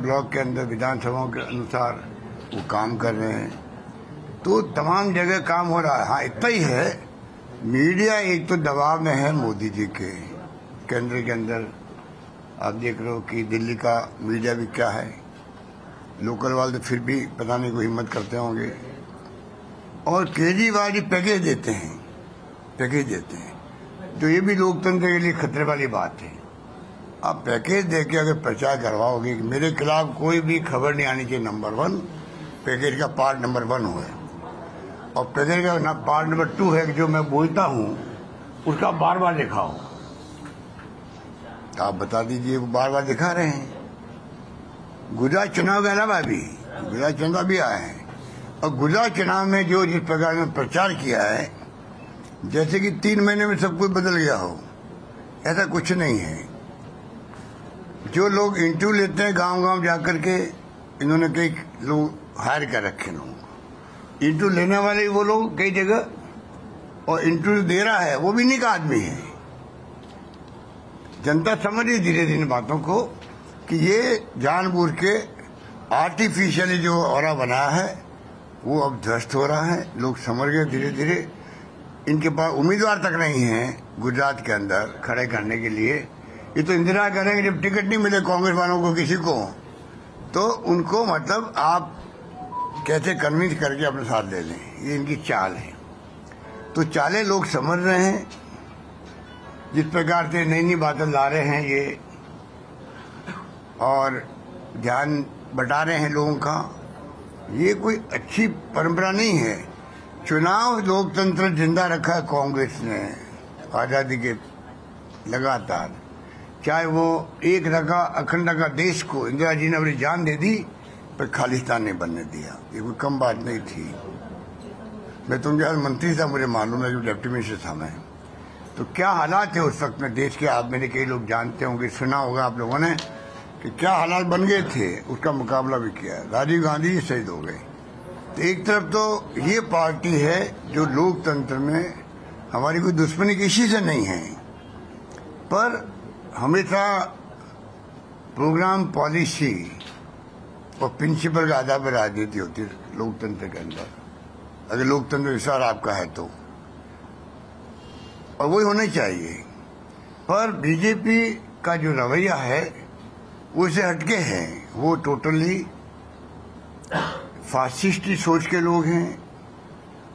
Block के अंदर विधानसभाओं के अनुसार वो काम कर रहे हैं, तो तमाम जगह काम हो रहा है। हाँ, इतना ही है, मीडिया एक तो दबाव में है मोदी जी के। केंद्र के अंदर आप देख रहे हो कि दिल्ली का मीडिया भी क्या है, लोकल वाले तो फिर भी पता नहीं कोई हिम्मत करते होंगे। और केजरीवाल जी पैकेज देते हैं, तो ये भी लोकतंत्र के लिए खतरे वाली बात है। आप पैकेज देके अगर प्रचार करवाओगे कि मेरे खिलाफ कोई भी खबर नहीं आनी चाहिए, नंबर 1 पैकेज का पार्ट नंबर 1 हो है, और पैकेज का पार्ट नंबर 2 है कि जो मैं बोलता हूँ उसका बार बार दिखाओ। आप बता दीजिए, वो बार बार दिखा रहे हैं। गुजरात चुनाव के अलावा भी गुजरात चुनाव भी आए हैं, और गुजरात चुनाव में जो जिस प्रकार में प्रचार किया है, जैसे कि 3 महीने में सब कुछ बदल गया हो, ऐसा कुछ नहीं है। जो लोग इंटरव्यू लेते हैं गांव-गांव जाकर के, इन्होंने कई लोग हायर कर रखे लोग, इंटरव्यू लेने वाले वो लोग कई जगह, और इंटरव्यू दे रहा है वो भी नहीं का आदमी है। जनता समझ रही धीरे धीरे बातों को कि ये जानबूझ के आर्टिफिशियली जो ऑरा बनाया है वो अब ध्वस्त हो रहा है। लोग समझ गए धीरे धीरे। इनके पास उम्मीदवार तक नहीं है गुजरात के अंदर खड़े करने के लिए। ये तो इंतजार करेंगे जब टिकट नहीं मिले कांग्रेस वालों को किसी को, तो उनको मतलब आप कैसे कन्विंस करके अपने साथ ले लें, ये इनकी चाल है। तो चालें लोग समझ रहे हैं, जिस प्रकार से नई नई बातें ला रहे हैं ये, और ध्यान बटा रहे हैं लोगों का। ये कोई अच्छी परंपरा नहीं है। चुनाव लोकतंत्र जिंदा रखा है कांग्रेस ने आजादी के लगातार, चाहे वो एक रखा अखंड रखा देश को। इंदिरा जी ने अपनी जान दे दी पर खालिस्तान नहीं बनने दिया, ये कोई कम बात नहीं थी। मैं तुम जब मंत्री था मुझे मालूम है, जो डिप्टी मिनिस्टर था मैं, तो क्या हालात थे उस वक्त में देश के। आप मेरे कई लोग जानते होंगे, सुना होगा आप लोगों ने कि क्या हालात बन गए थे। उसका मुकाबला भी किया। राजीव गांधी शहीद हो गए। तो एक तरफ तो ये पार्टी है जो लोकतंत्र में हमारी कोई दुश्मनी किसी से नहीं है, पर हमेशा प्रोग्राम पॉलिसी और प्रिंसिपल के आधार पर राजनीति होती है लोकतंत्र के अंदर, अगर लोकतंत्र विचार आपका है तो, और वही होना चाहिए। पर बीजेपी का जो रवैया है वो इससे हटके है। वो टोटली फासिस्टी सोच के लोग हैं।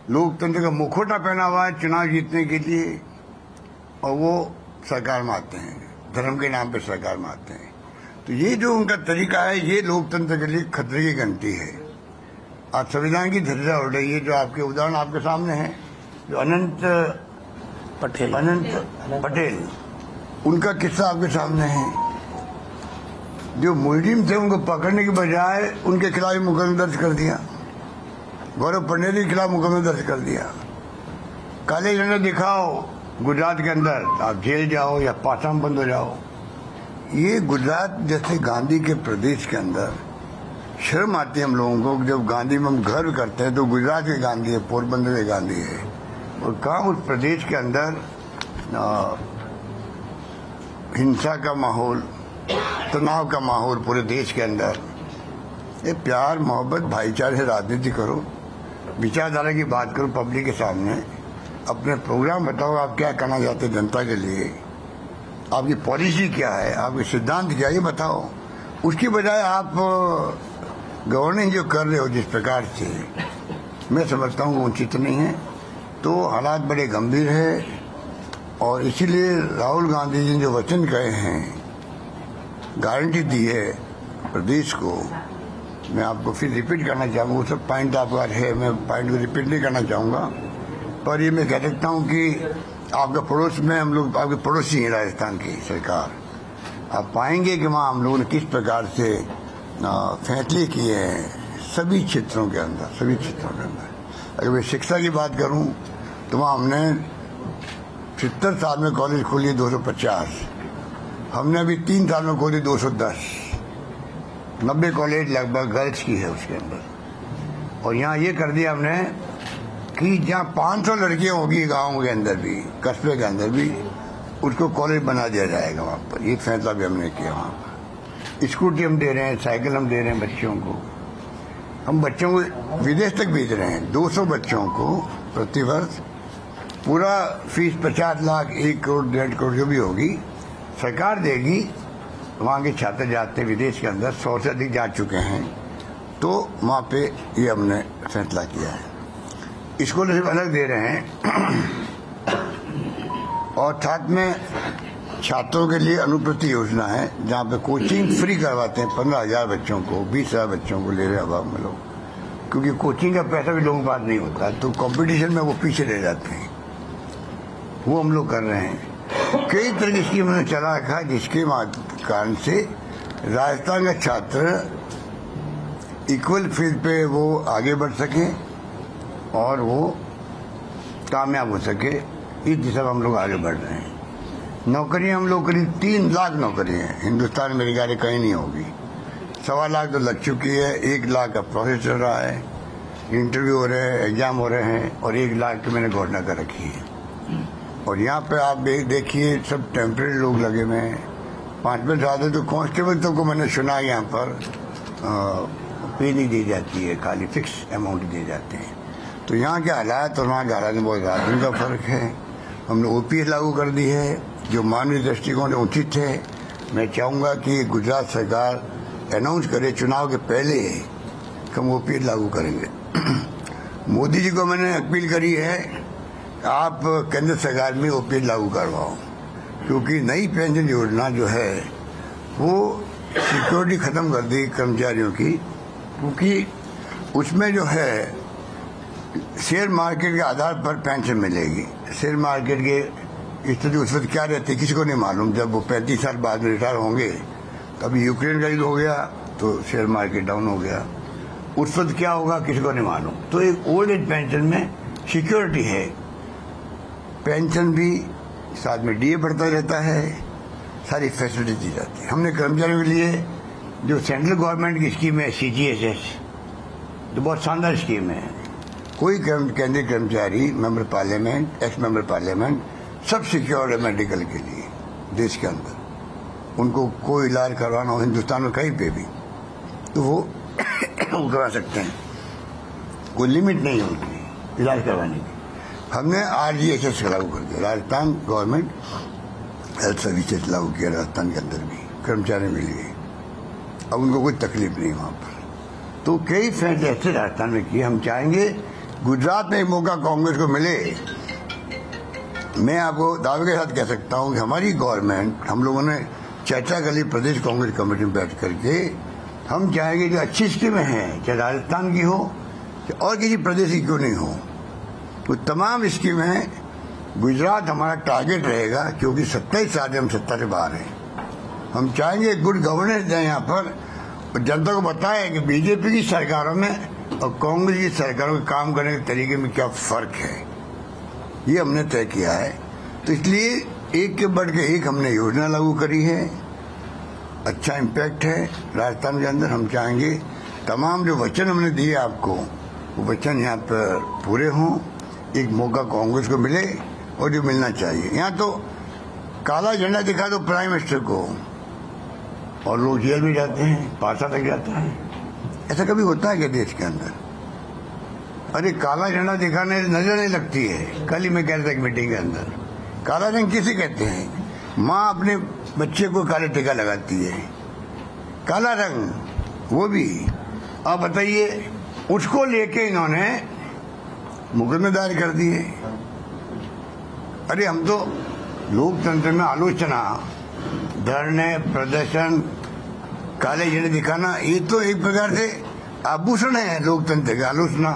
लोकतंत्र का मुखौटा पहना हुआ है चुनाव जीतने के लिए, और वो सरकार में आते हैं, धर्म के नाम पे सरकार में आते हैं। तो ये जो उनका तरीका है, ये लोकतंत्र के लिए खतरे की घंटी है। आज संविधान की धज्जियां उड़ रही है। जो आपके उदाहरण आपके सामने है, जो अनंत पटेल, उनका किस्सा आपके सामने है। जो मुजरिम थे उनको पकड़ने के बजाय उनके खिलाफ मुकदमा दर्ज कर दिया। गौरव पंडित के खिलाफ मुकदमा दर्ज कर दिया। काले झंडे दिखाओ गुजरात के अंदर, आप जेल जाओ या पासाम बंद हो जाओ। ये गुजरात जैसे गांधी के प्रदेश के अंदर शर्म आती है हम लोगों को। जब गांधी में हम गर्व करते हैं तो गुजरात के गांधी है, पोरबंदर के गांधी है, और कहाँ उस प्रदेश के अंदर हिंसा का माहौल, तनाव का माहौल पूरे देश के अंदर। ये प्यार मोहब्बत भाईचारे से राजनीति करो, विचारधारा की बात करो पब्लिक के सामने, अपने प्रोग्राम बताओ आप क्या करना चाहते हैं जनता के लिए, आपकी पॉलिसी क्या है, आपके सिद्धांत क्या है, ये बताओ। उसकी बजाय आप गवर्निंग जो कर रहे हो जिस प्रकार से, मैं समझता हूँ उचित नहीं है। तो हालात बड़े गंभीर है, और इसीलिए राहुल गांधी जी ने जो वचन कहे हैं, गारंटी दी है प्रदेश को, मैं आपको फिर रिपीट करना चाहूँगा। वो सब पॉइंट आपका है, मैं पॉइंट को रिपीट नहीं करना चाहूँगा, पर ये मैं कह सकता हूँ कि आपके पड़ोस में हम लोग, आपके पड़ोसी हैं राजस्थान की सरकार, आप पाएंगे कि वहाँ हम लोगों ने किस प्रकार से फैसले किए हैं सभी क्षेत्रों के अंदर, सभी क्षेत्रों के अंदर। अगर मैं शिक्षा की बात करूँ तो वहाँ हमने 70 साल में कॉलेज खोली 250, हमने अभी 3 साल में खोली 210, 90 कॉलेज लगभग गर्ल्स की है उसके अंदर। और यहाँ ये कर दिया हमने कि जहाँ 500 लड़कियाँ होगी गाँव के अंदर भी, कस्बे के अंदर भी, उसको कॉलेज बना दिया जाएगा वहाँ पर। ये फैसला भी हमने किया वहाँ पर। स्कूटी हम दे रहे हैं, साइकिल हम दे रहे हैं बच्चों को। हम बच्चों को विदेश तक भेज रहे हैं। 200 बच्चों को प्रतिवर्ष पूरा फीस 50 लाख, 1 करोड़, 1.5 करोड़ जो भी होगी सरकार देगी। वहाँ के छात्र जाते विदेश के अंदर 100 से अधिक जा चुके हैं, तो वहाँ पे ये हमने फैसला किया है। स्कॉलरशिप अलग दे रहे हैं और साथ में छात्रों के लिए अनुप्रति योजना है जहाँ पे कोचिंग फ्री करवाते हैं 15,000 बच्चों को, 20,000 बच्चों को ले रहे अभाव में लोग, क्योंकि कोचिंग का पैसा भी लोगों के पास नहीं होता, तो कंपटीशन में वो पीछे रह जाते हैं। वो हम लोग कर रहे हैं। कई तरह की स्कीम हमने चला रखा है जिसके कारण से राजस्थान का छात्र इक्वल फील्ड पे वो आगे बढ़ सके और वो कामयाब हो सके। इस दिशा में हम लोग आगे बढ़ रहे हैं। नौकरियां हम लोग करीब 3 लाख नौकरियां हैं हिंदुस्तान में, मेरे ख्याल कहीं नहीं होगी। 1.25 लाख तो लग चुकी है, 1 लाख का प्रोसेस चल रहा है, इंटरव्यू हो रहे हैं, एग्जाम हो रहे हैं, और 1 लाख की मैंने घोषणा कर रखी है। और यहाँ पे आप देखिए सब टेम्परेरी लोग लगे हुए हैं। 5 साल तो कांस्टेबल तो को मैंने सुना यहाँ पर पे नहीं दी जाती है, खाली फिक्स अमाउंट दिए जाते हैं। तो यहाँ के हालात और वहाँ के हालात में बहुत आदमी का फर्क है। हमने OPS लागू कर दी है जो मानवीय दृष्टिकोण उचित है। मैं चाहूँगा कि गुजरात सरकार अनाउंस करे चुनाव के पहले हम OPS लागू करेंगे। मोदी जी को मैंने अपील करी है आप केंद्र सरकार में OPS लागू करवाओ, क्योंकि नई पेंशन योजना जो है वो सिक्योरिटी खत्म कर दी कर्मचारियों की, क्योंकि उसमें जो है शेयर मार्केट के आधार पर पेंशन मिलेगी। शेयर मार्केट के स्थिति उस वक्त क्या रहती है किसी को नहीं मालूम। जब वो 35 साल बाद में रिटायर होंगे, कभी यूक्रेन का युद्ध हो गया तो शेयर मार्केट डाउन हो गया, उस वक्त क्या होगा किसी को नहीं मालूम। तो एक ओल्ड एज पेंशन में सिक्योरिटी है, पेंशन भी साथ में DA बढ़ता रहता है, सारी फैसिलिटी दी जाती है। हमने कर्मचारियों के लिए जो सेंट्रल गवर्नमेंट की स्कीम है CGHS, जो बहुत शानदार स्कीम है, कोई केंद्रीय कर्मचारी, member parliament, x member parliament सब सिक्योर्ड है मेडिकल के लिए देश के अंदर। उनको कोई इलाज करवाना हो हिंदुस्तान में कहीं पे भी तो वो करवा सकते हैं, कोई लिमिट नहीं होती इलाज करवाने की। हमने RGHS लागू कर दिया, राजस्थान गवर्नमेंट हेल्थ सर्विसेज लागू किया राजस्थान के अंदर भी कर्मचारियों के लिए। अब उनको कोई तकलीफ नहीं वहाँ पर। तो कई फैसले ऐसे राजस्थान में किए। हम चाहेंगे गुजरात में एक मौका कांग्रेस को मिले। मैं आपको दावे के साथ कह सकता हूँ कि हमारी गवर्नमेंट, हम लोगों ने चर्चा कर ली प्रदेश कांग्रेस कमेटी में बैठ करके, हम चाहेंगे जो अच्छी स्कीमें हैं चाहे राजस्थान की हो और किसी प्रदेश की क्यों नहीं हो, तो तमाम स्कीमें गुजरात हमारा टारगेट रहेगा, क्योंकि 27 साल हम सत्ता से बाहर हैं। हम चाहेंगे गुड गवर्नेंस दें यहाँ पर, और जनता को बताएं कि बीजेपी की सरकारों में और कांग्रेस की सरकारों के काम करने के तरीके में क्या फर्क है, ये हमने तय किया है। तो इसलिए एक के बढ़ के एक हमने योजना लागू करी है, अच्छा इम्पैक्ट है राजस्थान के अंदर। हम चाहेंगे तमाम जो वचन हमने दिए आपको, वो वचन यहाँ पर पूरे हों, एक मौका कांग्रेस को मिले और जो मिलना चाहिए। यहाँ तो काला झंडा दिखा दो प्राइम मिनिस्टर को और लोग जेल में जाते हैं, पासा तक जाता है। ऐसा कभी होता है क्या देश के अंदर? अरे काला झंडा दिखाने नजर नहीं लगती है। कल ही मैं कह रहा था एक मीटिंग के अंदर, काला रंग किसे कहते हैं? माँ अपने बच्चे को काले टीका लगाती है, काला रंग, वो भी। अब बताइए, उसको लेके इन्होंने मुकदमे दायर कर दिए। अरे हम तो लोकतंत्र में आलोचना, धरने, प्रदर्शन, काले झंडे दिखाना, ये तो एक प्रकार से आभूषण है लोकतंत्र का। आलोचना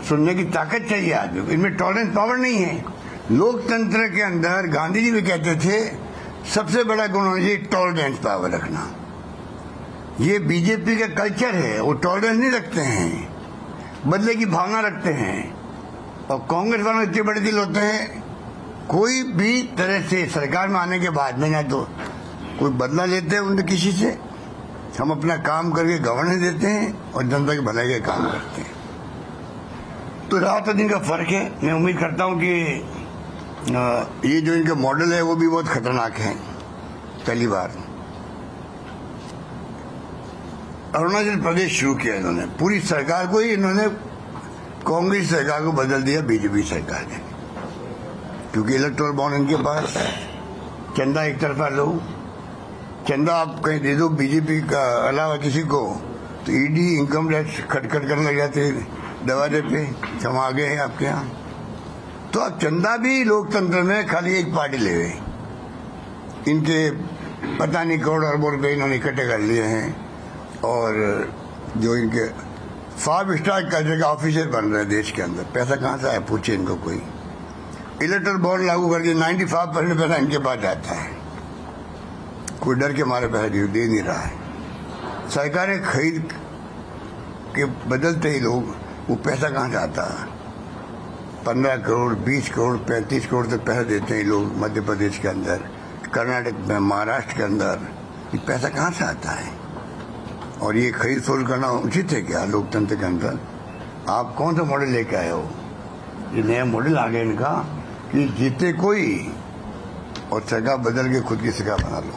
सुनने की ताकत चाहिए आदमी को, इनमें टॉलरेंस पावर नहीं है। लोकतंत्र के अंदर गांधी जी भी कहते थे सबसे बड़ा गुण होना चाहिए टॉलरेंस पावर रखना। ये बीजेपी का कल्चर है, वो टॉलरेंस नहीं रखते हैं, बदले की भावना रखते हैं। और कांग्रेस वालों इतने बड़े दिल होते हैं, कोई भी तरह से सरकार में आने के बाद में ना तो कोई बदला लेते हैं उनसे किसी से। हम अपना काम करके गवर्नेंस देते हैं और जनता की भलाई का काम करते हैं। तो रात और दिन का फर्क है। मैं उम्मीद करता हूं कि ये जो इनका मॉडल है वो भी बहुत खतरनाक है। पहली बार अरुणाचल प्रदेश शुरू किया इन्होंने, पूरी सरकार को ही इन्होंने कांग्रेस सरकार को बदल दिया बीजेपी सरकार ने, क्योंकि इलेक्टोरल बॉन्ड इनके पास, चंदा एक तरफा लो, चंदा आप कहीं दे दो बीजेपी का अलावा किसी को तो ईडी इनकम टैक्स खटखट करने लग जाते दरवाजे पे, हम आगे हैं आपके यहाँ। तो अब चंदा भी लोकतंत्र में खाली एक पार्टी ले गई, इनके पता नहीं करोड़ अरबों रुपए इन्होंने इकट्ठे कर लिए हैं, और जो इनके 5 स्टार कर्जे का ऑफिसर बन रहे हैं देश के अंदर, पैसा कहाँ से आया पूछे इनको कोई। इलेक्टोरल बॉन्ड लागू करके 95% पैसा इनके पास जाता है, कोई डर के मारे पैसा दे नहीं रहा है। सरकारें खरीद के बदलते ही लोग वो पैसा कहाँ से आता है, 15 करोड़ 20 करोड़ 35 करोड़ तक पैसा देते हैं लोग मध्य प्रदेश के अंदर, कर्नाटक में, महाराष्ट्र के अंदर, ये पैसा कहाँ से आता है। और ये खरीद फरोख्त करना उचित है क्या लोकतंत्र के अंदर? आप कौन सा मॉडल लेके आए हो? ये नया मॉडल आ गया इनका कि जीते कोई और सरकार बदल के खुद की सरकार बना लो।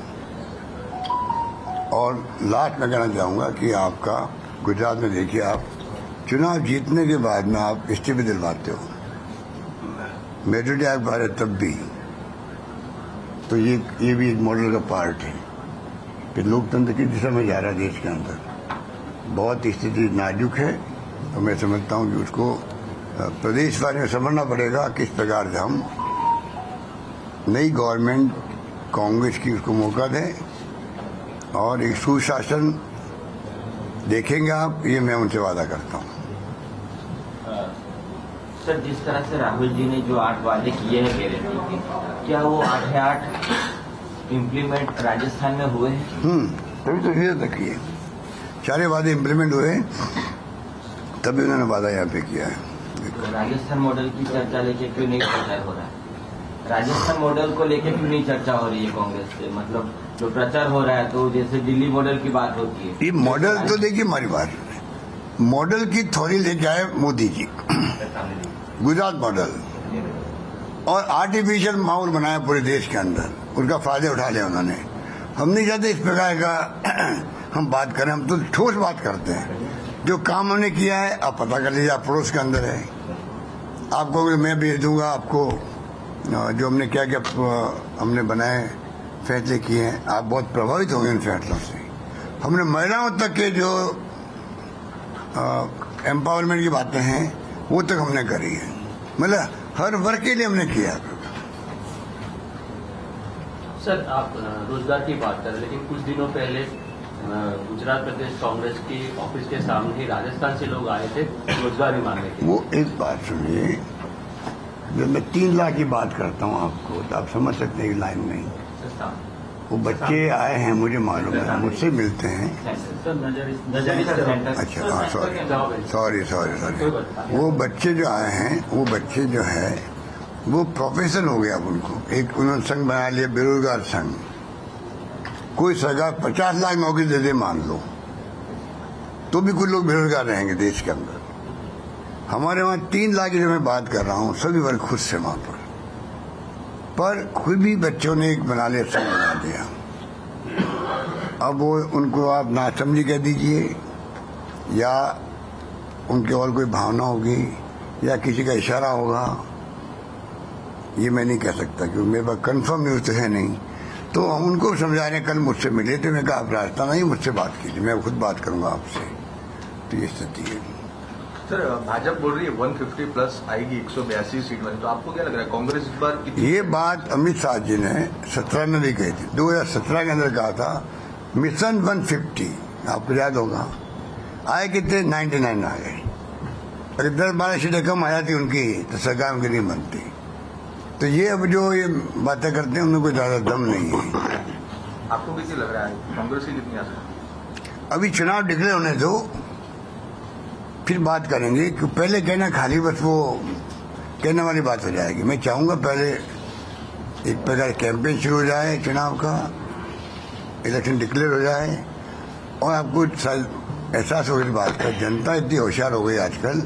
और लास्ट में कहना चाहूँगा कि आपका गुजरात में देखिए, आप चुनाव जीतने के बाद में आप इस्तीफे दिलवाते हो, मेजोरिटी आपके पास है तब भी, तो ये भी एक मॉडल का पार्ट है कि लोकतंत्र की दिशा में जा रहा है देश के अंदर। बहुत स्थिति नाजुक है, तो मैं समझता हूँ कि उसको प्रदेशवासी में समझना पड़ेगा किस प्रकार से हम नई गवर्नमेंट कांग्रेस की उसको मौका दें और एक सुशासन देखेंगे आप, ये मैं उनसे वादा करता हूँ। सर, जिस तरह से राहुल जी ने जो 8 वादे किए हैं गारंटी के, क्या वो 8 इम्प्लीमेंट राजस्थान में हुए हैं? तभी तो ये तक किए, सारे वादे इम्प्लीमेंट हुए, तभी उन्होंने वादा यहाँ पे किया है। तो राजस्थान मॉडल की चर्चा लेके क्यों नहीं प्रचार हो रहा है? राजस्थान मॉडल को लेके क्यों नहीं चर्चा हो रही है कांग्रेस से? मतलब जो प्रचार हो रहा है तो जैसे दिल्ली मॉडल की बात होती है, ये मॉडल तो देखिए हमारी बात, मॉडल की थोड़ी लेके आए मोदी जी, गुजरात मॉडल, और आर्टिफिशियल माहौल बनाया पूरे देश के अंदर, उसका फायदा उठा लिया उन्होंने। हम नहीं चाहते इस प्रकार का हम बात करें, हम तो ठोस बात करते हैं। जो काम हमने किया है आप पता कर लीजिए, आप पड़ोस के अंदर है, आपको मैं भेज दूंगा आपको जो हमने क्या क्या हमने बनाए फैसले किए हैं, आप बहुत प्रभावित होंगे इन फैसलों से। हमने महिलाओं तक के जो एम्पावरमेंट की बातें हैं वो तक हमने करी है, मतलब हर वर्ग के लिए हमने किया। सर, आप रोजगार की बात करें, लेकिन कुछ दिनों पहले गुजरात प्रदेश कांग्रेस की ऑफिस के सामने ही राजस्थान से लोग आए थे रोजगार मांगने के। वो एक बात सुनिए, जब मैं 3 लाख की बात करता हूँ आपको तो आप समझ सकते हैं लाइन नहीं। वो बच्चे आए हैं, मुझे मालूम है, मुझसे मिलते हैं। अच्छा हाँ, सॉरी। वो बच्चे जो आए हैं, वो बच्चे जो है वो प्रोफेशन हो गया उनको, एक उन्होंने संघ बना लिया, बेरोजगार संघ। कोई सरकार 50 लाख नौकरी दे दे मान लो, तो भी कुछ लोग बेरोजगार रहेंगे देश के अंदर। हमारे वहाँ 3 लाख की जो मैं बात कर रहा हूँ, सभी वर्ग खुश से वहाँ पर कोई भी बच्चों ने एक बना लिया, संघ बना दिया। अब वो उनको आप नासमझी कह दीजिए, या उनके और कोई भावना होगी, या किसी का इशारा होगा, ये मैं नहीं कह सकता क्योंकि मेरे पास कंफर्म न्यूज तो है नहीं। तो हम उनको समझा रहे, कल मुझसे मिले थे, मैं कहा आप राजस्थान नहीं, मुझसे बात कीजिए, मैं खुद बात करूंगा आपसे। तो ये स्थिति है। सर, भाजपा बोल रही है 150 प्लस आएगी 182 सीट में, तो आपको क्या लग रहा है कांग्रेस इस बार कितनी? ये बात अमित शाह जी ने 17 में भी कही थी, 2017 के अंदर कहा था मिशन 150, आपको याद होगा। आए कितने? 99 आ गए। अगर 10-12 सीटें कम आ जाती उनकी तो सरकार उनकी नहीं बनती। तो ये अब जो ये बातें करते हैं उनमें कोई ज्यादा दम नहीं है। आपको कितनी लग रहा है कांग्रेस की कितनी आ सकती? अभी चुनाव डिक्लेयर होने दो, फिर बात करेंगे। कि पहले कहना खाली बस वो कहने वाली बात हो जाएगी। मैं चाहूंगा पहले एक प्रकार कैंपेन शुरू हो जाए, चुनाव का इलेक्शन डिक्लेयर हो जाए, और आपको एहसास हो गई बात का, जनता इतनी होशियार हो गई आजकल,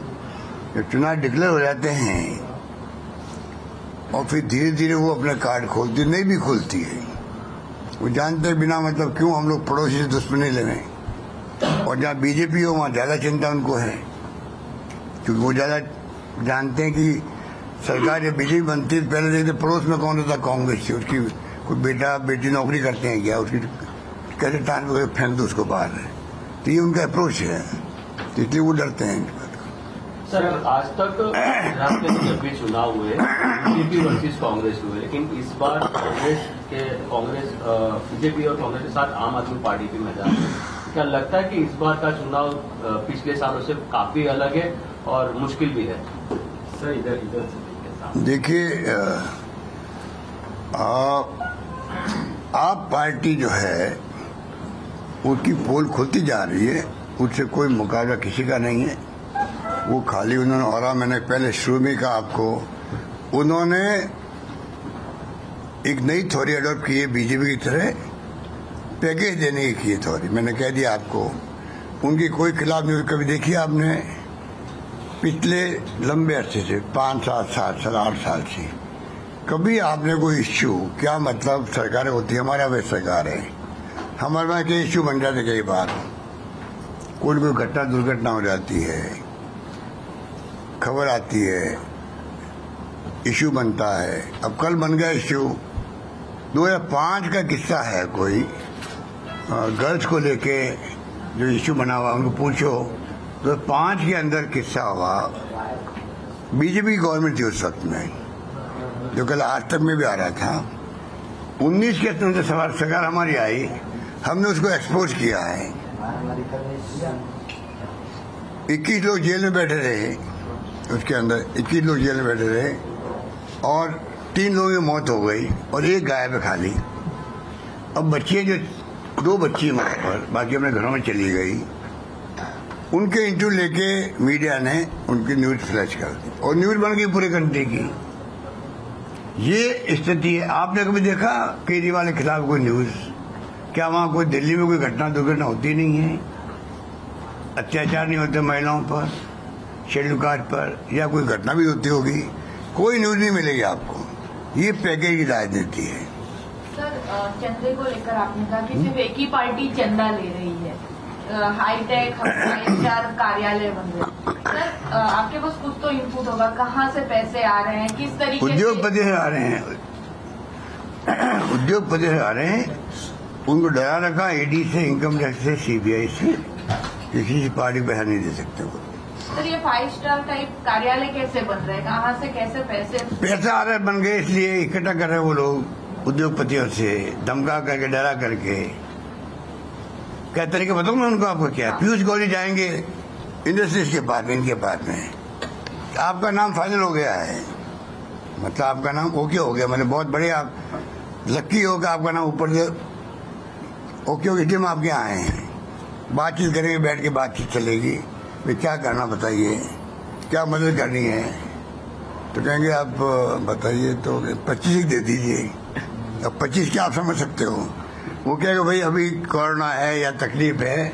जब चुनाव डिक्लेयर हो जाते हैं और फिर धीरे धीरे वो अपने कार्ड खोलती, नहीं भी खोलती है। वो जानते बिना मतलब क्यों हम लोग पड़ोसी से दुश्मनी ले रहे हैं, और और जहाँ बीजेपी हो वहाँ ज़्यादा चिंता उनको है, क्योंकि वो ज़्यादा जानते हैं कि सरकार जब बीजेपी बनती है पहले देखते पड़ोस में कौन होता, कांग्रेस थी, उसकी कोई बेटा बेटी नौकरी करते हैं क्या, उसकी कैसे टाइम वगैरह फेंक दो उसको बाहर है। तो ये उनका अप्रोच है, तो इसलिए वो डरते हैं। सर आज तक गुजरात के जब भी चुनाव हुए बीजेपी वर्सेस कांग्रेस हुए, लेकिन इस बार कांग्रेस बीजेपी और कांग्रेस के साथ आम आदमी पार्टी भी मैदान में। क्या लगता है कि इस बार का चुनाव पिछले सालों से काफी अलग है और मुश्किल भी है? सर इधर देखिए, आप पार्टी जो है उसकी पोल खुलती जा रही है, उससे कोई मुकाबला किसी का नहीं है। वो खाली उन्होंने, और मैंने पहले शुरू में कहा आपको, उन्होंने एक नई थ्योरी अडॉप्ट की है बीजेपी की तरह, पैकेज देने की है थ्योरी। मैंने कह दिया आपको, उनकी कोई खिलाफ न्यूज कभी देखी आपने? पिछले लंबे अरसे से 5 7 7 साल 8 साल से कभी आपने कोई इश्यू, क्या मतलब सरकारें होती है, हमारे यहाँ सरकार है, हमारे वहाँ के इश्यू बन जाते कई बार, कोई घटना दुर्घटना हो जाती है, खबर आती है, इश्यू बनता है। अब कल बन गया इश्यू 2005 का किस्सा है, कोई गर्ल्स को लेके जो इश्यू बना हुआ, उनको पूछो 2005 के अंदर किस्सा हुआ, बीजेपी गवर्नमेंट थी उस वक्त में, जो कल आज तक में भी आ रहा था। 19 के अंदर सरकार हमारी आई, हमने उसको एक्सपोज किया है। 21 लोग जेल में बैठे रहे, उसके अंदर 21 लोग जेल में बैठे रहे और 3 लोगों की मौत हो गई और एक गायब है खाली। अब बच्चियाँ जो 2 बच्ची वहाँ पर, बाकी अपने घरों में चली गई, उनके इंटरव्यू लेके मीडिया ने उनकी न्यूज फ्लैश कर दी और न्यूज बन गई पूरे कंट्री की। ये स्थिति है। आपने कभी देखा केजरीवाल के खिलाफ कोई न्यूज? क्या वहाँ कोई दिल्ली में कोई घटना दुर्घटना होती नहीं है? अत्याचार नहीं होते महिलाओं पर, शेड्यूल कास्ट पर, या कोई घटना भी होती होगी? कोई न्यूज नहीं मिलेगी आपको। ये पैकेज की राजनीति है। सर, चंदे को लेकर आपने कहा कि सिर्फ एक ही पार्टी चंदा ले रही है, हाईटेक 4 कार्यालय बन रहे। सर, आपके पास कुछ तो इनपुट होगा, कहाँ से पैसे आ रहे हैं, किस तरीके? उद्योगपति से आ रहे हैं, उद्योगपति से आ रहे हैं। उनको डरा रखा ईडी से, इनकम टैक्स से, सीबीआई से, किसी से पार्टी पैसा नहीं दे सकते वो। सर, ये 5 स्टार टाइप कार्यालय कैसे बन रहे हैं, कहाँ से कैसे पैसे आ रहे? बन गए इसलिए इकट्ठा कर रहे वो लोग उद्योगपतियों से, धमका करके, डरा करके। क्या तरीके बताऊँ मैं उनको? आपको क्या, पीयूष गोयल जाएंगे इंडस्ट्रीज के पास में, इनके पास में, आपका नाम फाइनल हो गया है, मतलब आपका नाम ओके हो गया, मैंने बहुत बढ़िया, आप लक्की होगा, आपका नाम ऊपर से ओके हो गया, आप क्या आए हैं, बातचीत करेंगे, बैठ के बातचीत चलेगी, भाई क्या करना बताइए, क्या मदद करनी है? तो कहेंगे आप बताइए, तो 25 दे दीजिए। अब 25 क्या आप समझ सकते हो? वो कहेगा भाई अभी कोरोना है या तकलीफ है,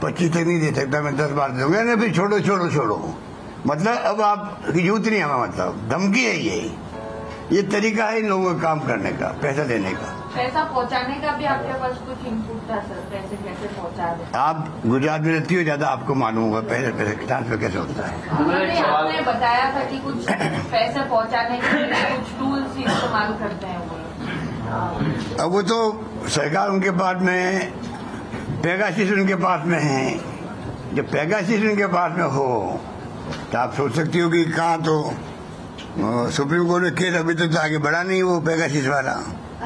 25 तक नहीं दे सकता, मैं 10 बार दूंगा। नहीं, फिर छोड़ो छोड़ो छोड़ो, मतलब अब आप जूत नहीं हमें, मतलब धमकी है ये तरीका है इन लोगों का काम करने का, पैसा देने का। पैसा पहुंचाने का भी आपके पास कुछ इनपुट था सर? पैसे कैसे पहुंचा दें? आप गुजरात में रहती हो, ज्यादा आपको मालूम होगा पैसे ट्रांसफर कैसे होता है। आपने बताया था कि कुछ पैसे पहुंचाने के लिए कुछ टूल्स इस्तेमाल करते हैं वो। अब वो तो सरकार उनके पास में, पेगासिस उनके पास में है। जब पेगासिस उनके पास में हो तो आप सोच सकती हो कि कहाँ, तो सुप्रीम कोर्ट में केस अभी तक तो आगे बढ़ा नहीं वो पेगासिस वाला।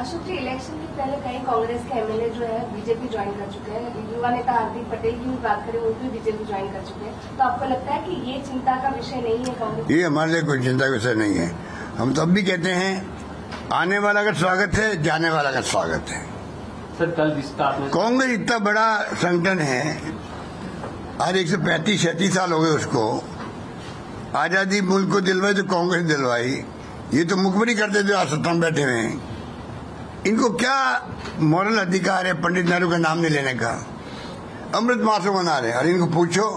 अशोक जी, इलेक्शन के पहले कई कांग्रेस के एमएलए जो है बीजेपी ज्वाइन कर चुके हैं। युवा नेता हार्दिक पटेल की बात करें, वो भी बीजेपी ज्वाइन कर चुके हैं। तो आपको लगता है कि ये चिंता का विषय नहीं है कांग्रेस? ये हमारे लिए कोई चिंता का विषय नहीं है। हम तब भी कहते हैं आने वाला का स्वागत है, जाने वाला का स्वागत है। सर, कल जिसका कांग्रेस इतना बड़ा संगठन है, आज 135-36 साल हो गए उसको, आजादी मुल्क को दिलवाई तो कांग्रेस दिलवाई। ये तो मुखबरी करते थे, आज सत्ता में बैठे हुए हैं। इनको क्या मॉरल अधिकार है पंडित नेहरू का नाम नहीं लेने का? अमृत महोत्सव मना रहे हैं, और इनको पूछो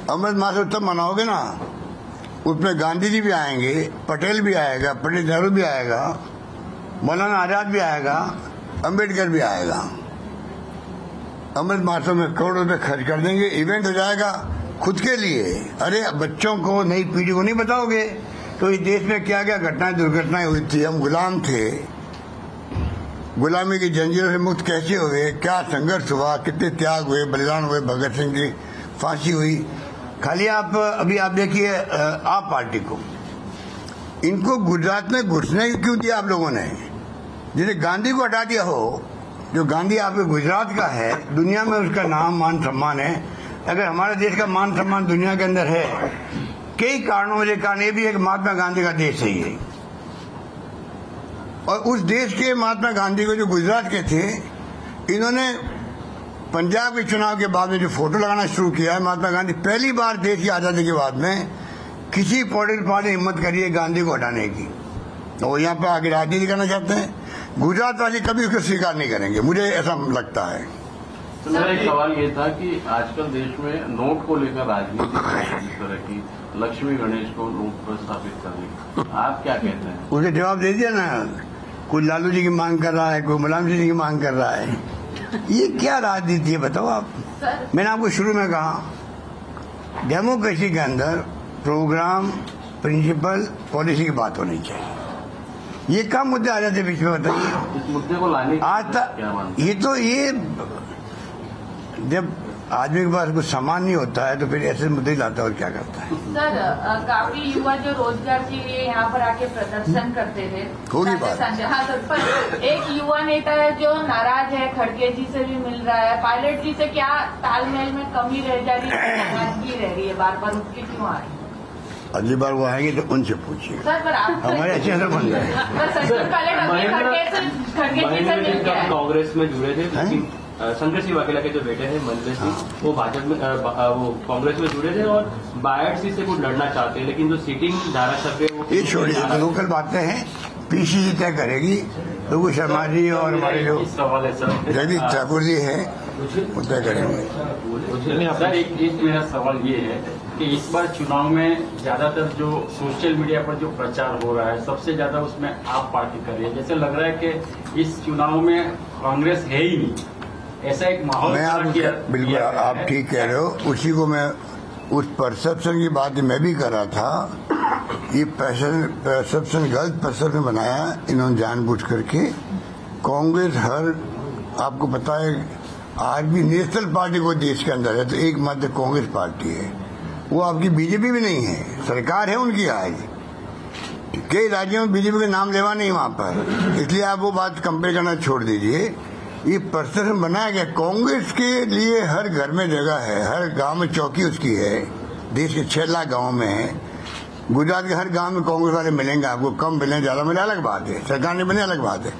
अमृत महोत्सव तब मनाओगे ना, उसमें गांधी जी भी आएंगे, पटेल भी आएगा, पंडित नेहरू भी आएगा, मौलाना आजाद भी आएगा, अंबेडकर भी आएगा। अमृत महोत्सव में करोड़ों रुपए खर्च कर देंगे, इवेंट हो जाएगा खुद के लिए। अरे बच्चों को, नई पीढ़ी को नहीं बताओगे तो इस देश में क्या क्या घटनाएं दुर्घटनाएं हुई थी। हम गुलाम थे, गुलामी की जंजीरों से मुक्त कैसे हुए, क्या संघर्ष हुआ, कितने त्याग हुए, बलिदान हुए, भगत सिंह की फांसी हुई। खाली आप अभी आप देखिए आप पार्टी को, इनको गुजरात में घुसने क्यों दिया आप लोगों ने? जिन्हें गांधी को हटा दिया हो, जो गांधी आपके गुजरात का है, दुनिया में उसका नाम मान सम्मान है। अगर हमारे देश का मान सम्मान दुनिया के अंदर है, कई कारणों के कारण ये भी है कि महात्मा गांधी का देश है ये। और उस देश के महात्मा गांधी को जो गुजरात के थे, इन्होंने पंजाब के चुनाव के बाद में जो फोटो लगाना शुरू किया है, महात्मा गांधी पहली बार देश की आजादी के बाद में किसी पॉलिटिकल पार्टी ने हिम्मत करी है गांधी को हटाने की, तो वो यहाँ पर आगे राजनीति करना चाहते हैं। गुजरात वाले कभी उसको स्वीकार नहीं करेंगे, मुझे ऐसा लगता है। तो मेरा एक सवाल ये था कि आजकल देश में नोट को लेकर राजनीति जिस तरह की, लक्ष्मी गणेश को नोट पर स्थापित करने, आप क्या कहते हैं? उसे जवाब दे दिया ना, कोई लालू जी की मांग कर रहा है, कोई मुलायम सिंह जी की मांग कर रहा है। ये क्या राजनीति है बताओ आप? मैंने आपको शुरू में कहा, डेमोक्रेसी के अंदर प्रोग्राम, प्रिंसिपल, पॉलिसी की बात होनी चाहिए। ये कम मुद्दे आ जाते बीच में, बताइए। इस मुद्दे को लाने आज तक ये तो ये जब आदमी के पास कुछ सामान नहीं होता है तो फिर ऐसे मुद्दे लाता है और क्या करता है। सर काफी युवा जो रोजगार के लिए यहाँ पर आके प्रदर्शन करते थे, होगी बात। हाँ सर, पर एक युवा नेता है जो नाराज है, खड़गे जी से भी मिल रहा है, पायलट जी से क्या तालमेल में कमी रह जा रही है, नाराजगी रह रही है, बार बार उसके क्यों आ रही है? अगली बार वो आएंगे तो उनसे पूछिए। सर पर आप हमारे अच्छे से बन गए। सचिन पायलट अपने खड़गे जी से मिल गया है। कांग्रेस में जुड़े थे, लेकिन शंकर सिंह वाघेला के जो बेटे हैं महेंद्र सिंह, वो भाजपा में वो कांग्रेस में जुड़े थे और बायड सीट से कुछ लड़ना चाहते हैं, लेकिन जो सीटिंग धारासभ्य ये छोड़िए, तो लोकल बातें हैं, पीसीसी तय करेगी। लोगू शर्मा जी और हमारे जो सवाल है सर, जगदीश ठाकुर जी है वो तय करेंगे। सर एक मेरा सवाल ये है कि इस बार चुनाव में ज्यादातर जो सोशल मीडिया पर जो प्रचार हो रहा है, सबसे ज्यादा उसमें आप पार्टी कर रही है। जैसे लग रहा है कि इस चुनाव में कांग्रेस है ही नहीं, ऐसा एक माहौल। मैं आप बिल्कुल आप ठीक कह रहे हो, उसी को मैं उस परसेप्शन की बात मैं भी कर रहा था। ये परसेप्शन गलत परसेप्शन बनाया इन्होंने जानबूझ करके। कांग्रेस आपको पता है आज भी नेशनल पार्टी को देश के अंदर है तो एकमात्र कांग्रेस पार्टी है, वो आपकी बीजेपी भी नहीं है, सरकार है उनकी। आज कई राज्यों में बीजेपी का नाम लेवा नहीं वहां पर, इसलिए आप वो बात कंपेयर करना छोड़ दीजिए। ये परसेप्शन बनाया गया, कांग्रेस के लिए हर घर में जगह है, हर गांव में चौकी उसकी है, देश के 6 लाख गाँव में है। गुजरात के हर गांव में कांग्रेस वाले मिलेंगे आपको, कम मिलें ज्यादा मिले अलग बात है, सरकार ने बने अलग बात है।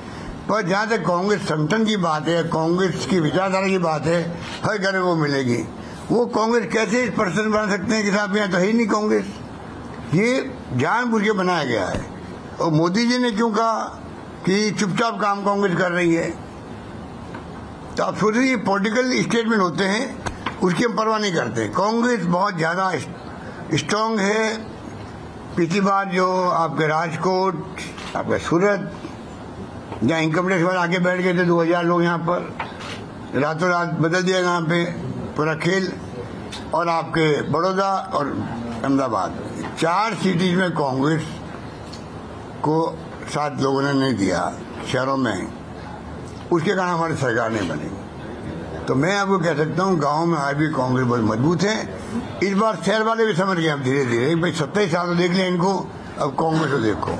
पर जहाँ तक कांग्रेस संगठन की बात है, कांग्रेस की विचारधारा की बात है, हर घर में वो मिलेगी। वो कांग्रेस कैसे इस परसेप्शन बना सकते हैं कि साहब यहाँ तो है ही नहीं कांग्रेस? ये जानबूझ के बनाया गया है। और मोदी जी ने क्यों कहा कि चुपचाप काम कांग्रेस कर रही है? तो आप सोचिए ये पॉलिटिकल स्टेटमेंट होते हैं, उसकी हम परवाह नहीं करते। कांग्रेस बहुत ज्यादा स्ट्रांग है। पिछली बार जो आपके राजकोट, आपका सूरत, जहाँ इनकम टैक्स वाले आके बैठ गए थे 2000 लोग, यहाँ पर रातों रात बदल दिया यहाँ पे पूरा खेल। और आपके बड़ौदा और अहमदाबाद 4 सिटीज में कांग्रेस को 7 लोगों ने नहीं दिया शहरों में, उसके कारण हमारी सरकार नहीं बनी। तो मैं आपको कह सकता हूँ गांव में आज भी कांग्रेस बहुत मजबूत है। इस बार शहर वाले भी समझ गए अब धीरे धीरे, भाई 27 साल तो देख लिया इनको, अब कांग्रेस को देखो।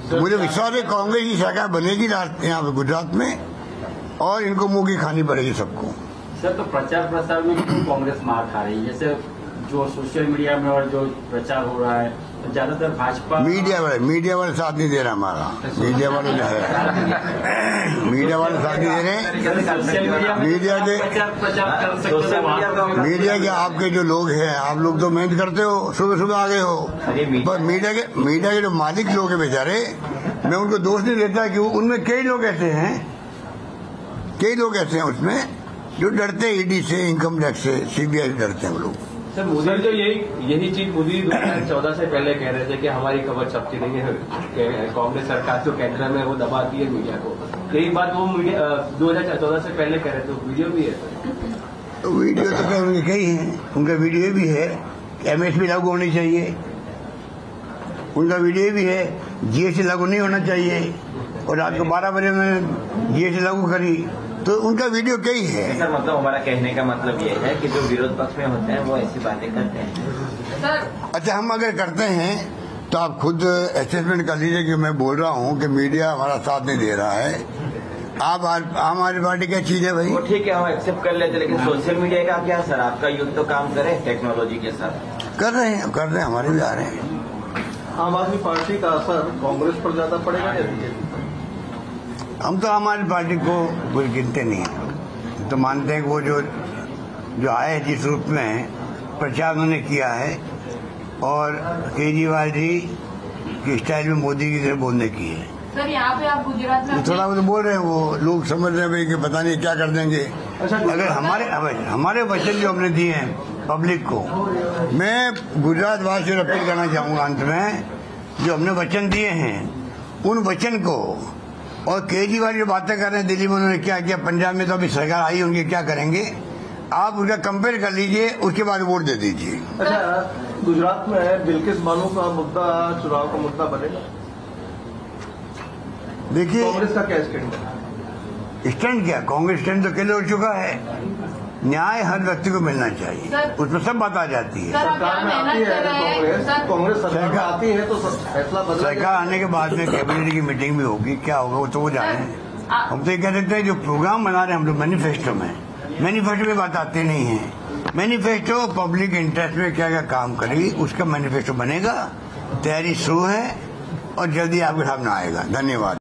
तो मुझे विश्वास है कांग्रेस की सरकार बनेगी यहाँ पे गुजरात में, और इनको मुंह की खानी पड़ेगी सबको। सर तो प्रचार प्रसार में क्यों कांग्रेस मार खा रही है? जैसे जो सोशल मीडिया में और जो प्रचार हो रहा है तो ज्यादातर भाजपा, मीडिया वाले साथ नहीं दे रहा हमारा। मीडिया वाले जो है, मीडिया वाले साथ नहीं दे रहे। मीडिया के आपके जो लोग हैं, आप लोग तो मेहनत करते हो, सुबह सुबह आ गए हो, पर मीडिया के जो मालिक लोग हैं बेचारे, मैं उनको दोष नहीं देता कि उनमें कई लोग ऐसे हैं उसमें जो डरते हैं ईडी से, इनकम टैक्स से, सीबीआई से डरते हैं वो लोग। सर मोदी तो यही चीज मोदी 2014 से पहले कह रहे थे कि हमारी खबर छपती नहीं है, कांग्रेस सरकार जो केंद्र में वो दबाती है मीडिया को। यही बात वो 2014 से पहले कह रहे थे, वीडियो भी है। वीडियो तो क्या उनके कई हैं, उनका वीडियो भी है कि एमएसपी लागू होनी चाहिए, उनका वीडियो भी है जीएसटी लागू नहीं होना चाहिए, और रात को 12 बजे उन्होंने जीएसटी लागू करी, तो उनका वीडियो कई है। सर मतलब हमारा कहने का मतलब ये है कि जो विरोध पक्ष में होते हैं वो ऐसी बातें करते हैं। सर अच्छा, हम अगर करते हैं तो आप खुद असेसमेंट कर लीजिए कि मैं बोल रहा हूँ कि मीडिया हमारा साथ नहीं दे रहा है। आप आम आदमी पार्टी क्या चीज है भाई? वो ठीक है, हम एक्सेप्ट कर लेते, लेकिन सोशल मीडिया का क्या सर? आपका युद्ध तो काम करे टेक्नोलॉजी के साथ। कर रहे हैं, हमारे भी आ रहे हैं। आम आदमी पार्टी का असर कांग्रेस पर ज्यादा पड़ेगा या बीजेपी? हम तो आम आदमी पार्टी को कोई गिनते नहीं है, तो मानते हैं कि वो जो आए जिस रूप में प्रचार उन्होंने किया है, और केजरीवाल जी की स्टाइल में मोदी की तरह बोलने की है। सर यहाँ पे आप गुजरात में थोड़ा वो तो बोल रहे हैं, वो लोग समझ रहे हैं भाई कि पता नहीं क्या कर देंगे। अगर हमारे वचन जो हमने दिए हैं पब्लिक को, मैं गुजरात वासियों से अपील करना चाहूंगा अंत में, जो हमने वचन दिए हैं उन वचन को, और केजरीवाल जो बातें कर रहे हैं दिल्ली में उन्होंने क्या किया, पंजाब में तो अभी सरकार आई, उनके क्या करेंगे, आप उनका कंपेयर कर लीजिए, उसके बाद वोट दे दीजिए। अच्छा, गुजरात में बिल्किस बानो का मुद्दा चुनाव का मुद्दा बनेगा? देखिए कांग्रेस का क्या स्टैंड है? स्टैंड क्या, कांग्रेस स्टैंड तो पहले हो चुका है। न्याय हर व्यक्ति को मिलना चाहिए, सर, उसमें सब बात आ जाती है। सर, सरकार में आती है कांग्रेस सरकार में आती है तो फैसला बदल सरकार आने के बाद में कैबिनेट की मीटिंग भी होगी, क्या होगा वो तो वो जाने। हम तो ये कह देते हैं जो प्रोग्राम बना रहे हैं हम लोग मैनिफेस्टो में बात आते नहीं है। मैनिफेस्टो पब्लिक इंटरेस्ट में क्या क्या काम करेगी उसका मैनिफेस्टो बनेगा, तैयारी शुरू है और जल्दी आपके सामने आएगा। धन्यवाद।